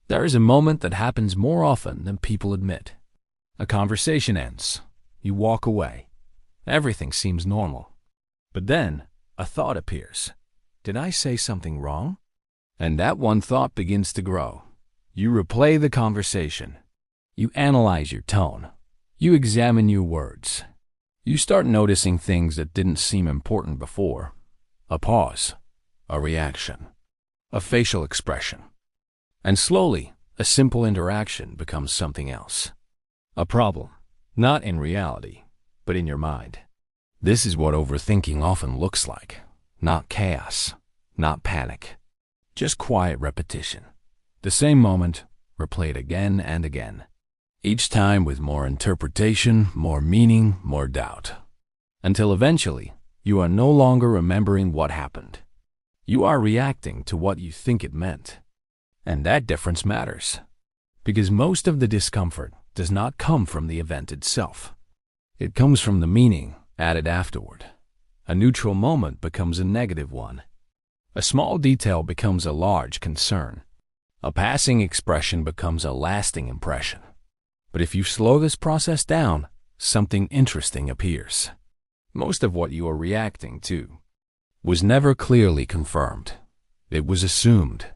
There is a moment that happens more often than people admit. A conversation ends. You walk away. Everything seems normal. But then, a thought appears. Did I say something wrong? And that one thought begins to grow. You replay the conversation. You analyze your tone. You examine your words. You start noticing things that didn't seem important before. A pause, a reaction, a facial expression. And slowly, a simple interaction becomes something else. A problem, not in reality, but in your mind. This is what overthinking often looks like. Not chaos, not panic, just quiet repetition. The same moment, replayed again and again. Each time with more interpretation, more meaning, more doubt. Until eventually, you are no longer remembering what happened. You are reacting to what you think it meant. And that difference matters. Because most of the discomfort does not come from the event itself. It comes from the meaning added afterward. A neutral moment becomes a negative one. A small detail becomes a large concern. A passing expression becomes a lasting impression. But if you slow this process down, something interesting appears. Most of what you are reacting to was never clearly confirmed. It was assumed.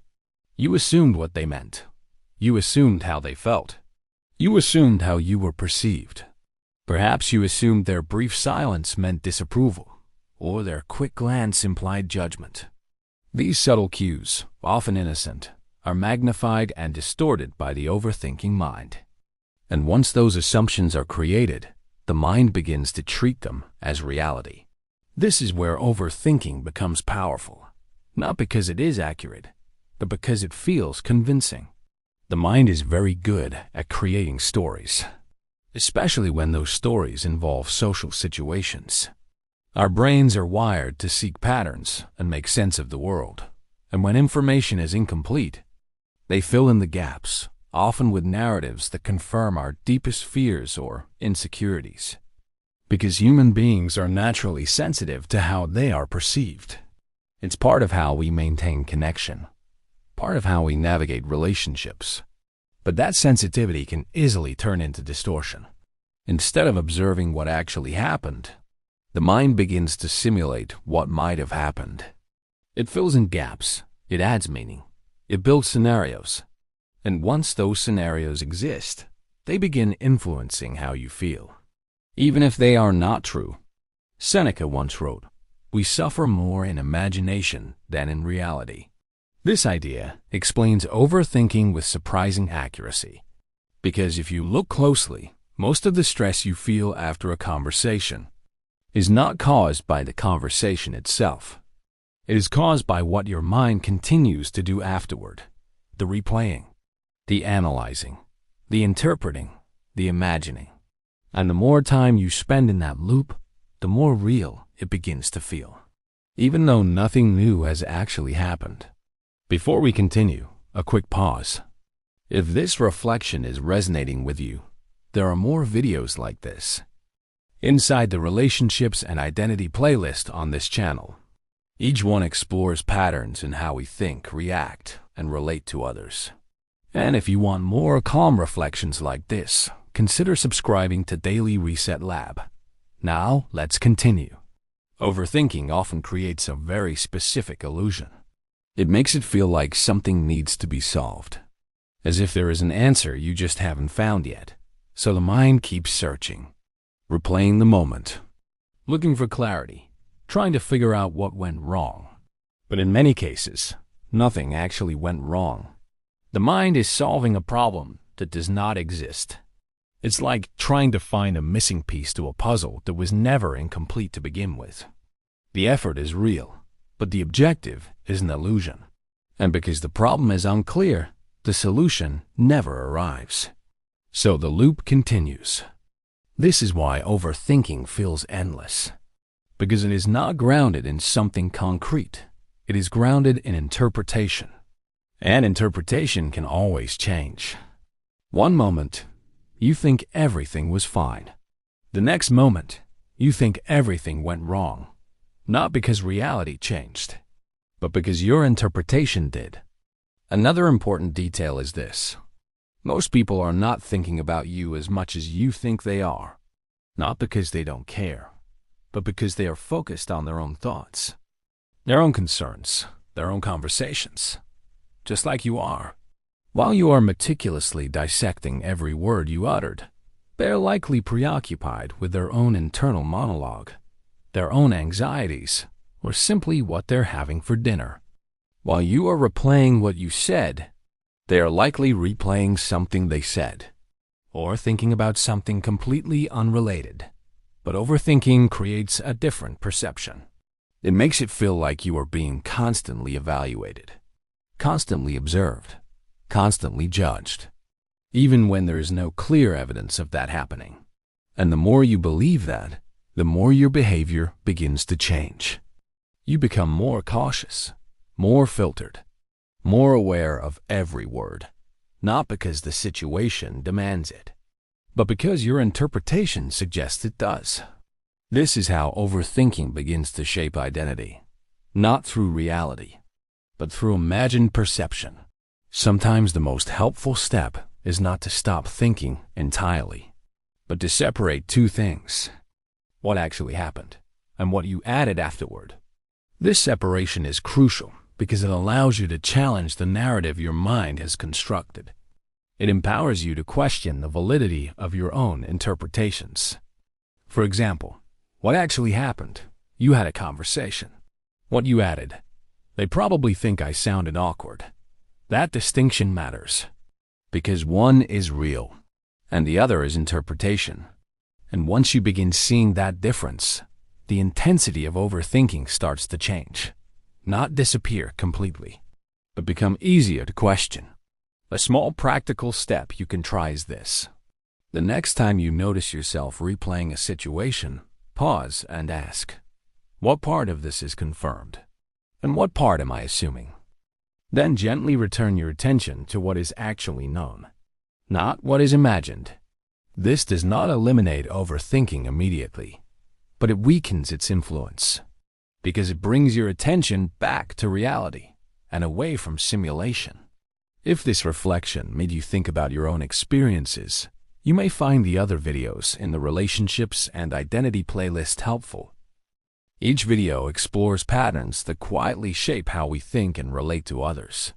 You assumed what they meant. You assumed how they felt. You assumed how you were perceived. Perhaps you assumed their brief silence meant disapproval, or their quick glance implied judgment. These subtle cues, often innocent, are magnified and distorted by the overthinking mind. And once those assumptions are created, the mind begins to treat them as reality. This is where overthinking becomes powerful, not because it is accurate, but because it feels convincing. The mind is very good at creating stories, especially when those stories involve social situations. Our brains are wired to seek patterns and make sense of the world, and when information is incomplete, they fill in the gaps, often with narratives that confirm our deepest fears or insecurities. Because human beings are naturally sensitive to how they are perceived. It's part of how we maintain connection, part of how we navigate relationships. But that sensitivity can easily turn into distortion. Instead of observing what actually happened, the mind begins to simulate what might have happened. It fills in gaps, it adds meaning, it builds scenarios. And once those scenarios exist, they begin influencing how you feel, even if they are not true. Seneca once wrote, "We suffer more in imagination than in reality." This idea explains overthinking with surprising accuracy. Because if you look closely, most of the stress you feel after a conversation is not caused by the conversation itself. It is caused by what your mind continues to do afterward. The replaying, the analyzing, the interpreting, the imagining. And the more time you spend in that loop, the more real it begins to feel, even though nothing new has actually happened. Before we continue, a quick pause. If this reflection is resonating with you, there are more videos like this inside the Relationships and Identity playlist on this channel. Each one explores patterns in how we think, react, and relate to others. And if you want more calm reflections like this, consider subscribing to Daily Reset Lab. Now, let's continue. Overthinking often creates a very specific illusion. It makes it feel like something needs to be solved, as if there is an answer you just haven't found yet. So the mind keeps searching, replaying the moment, looking for clarity, trying to figure out what went wrong. But in many cases, nothing actually went wrong. The mind is solving a problem that does not exist. It's like trying to find a missing piece to a puzzle that was never incomplete to begin with. The effort is real, but the objective is an illusion. And because the problem is unclear, the solution never arrives. So the loop continues. This is why overthinking feels endless. Because it is not grounded in something concrete. It is grounded in interpretation. And interpretation can always change. One moment, you think everything was fine. The next moment, you think everything went wrong. Not because reality changed, but because your interpretation did. Another important detail is this. Most people are not thinking about you as much as you think they are. Not because they don't care, but because they are focused on their own thoughts, their own concerns, their own conversations, just like you are. While you are meticulously dissecting every word you uttered, they are likely preoccupied with their own internal monologue, their own anxieties, or simply what they're having for dinner. While you are replaying what you said, they are likely replaying something they said, or thinking about something completely unrelated. But overthinking creates a different perception. It makes it feel like you are being constantly evaluated, constantly observed, constantly judged, even when there is no clear evidence of that happening. And the more you believe that, the more your behavior begins to change. You become more cautious, more filtered, more aware of every word, not because the situation demands it, but because your interpretation suggests it does. This is how overthinking begins to shape identity, not through reality, but through imagined perception. Sometimes the most helpful step is not to stop thinking entirely, but to separate two things: what actually happened and what you added afterward. This separation is crucial because it allows you to challenge the narrative your mind has constructed. It empowers you to question the validity of your own interpretations. For example, what actually happened? You had a conversation. What you added? They probably think I sounded awkward. That distinction matters, because one is real, and the other is interpretation. And once you begin seeing that difference, the intensity of overthinking starts to change. Not disappear completely, but become easier to question. A small practical step you can try is this. The next time you notice yourself replaying a situation, pause and ask, what part of this is confirmed? And what part am I assuming? Then gently return your attention to what is actually known, not what is imagined. This does not eliminate overthinking immediately, but it weakens its influence, because it brings your attention back to reality and away from simulation. If this reflection made you think about your own experiences, you may find the other videos in the Relationships and Identity playlist helpful. Each video explores patterns that quietly shape how we think and relate to others.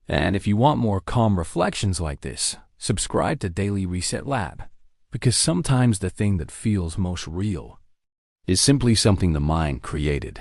And if you want more calm reflections like this, subscribe to Daily Reset Lab, because sometimes the thing that feels most real is simply something the mind created.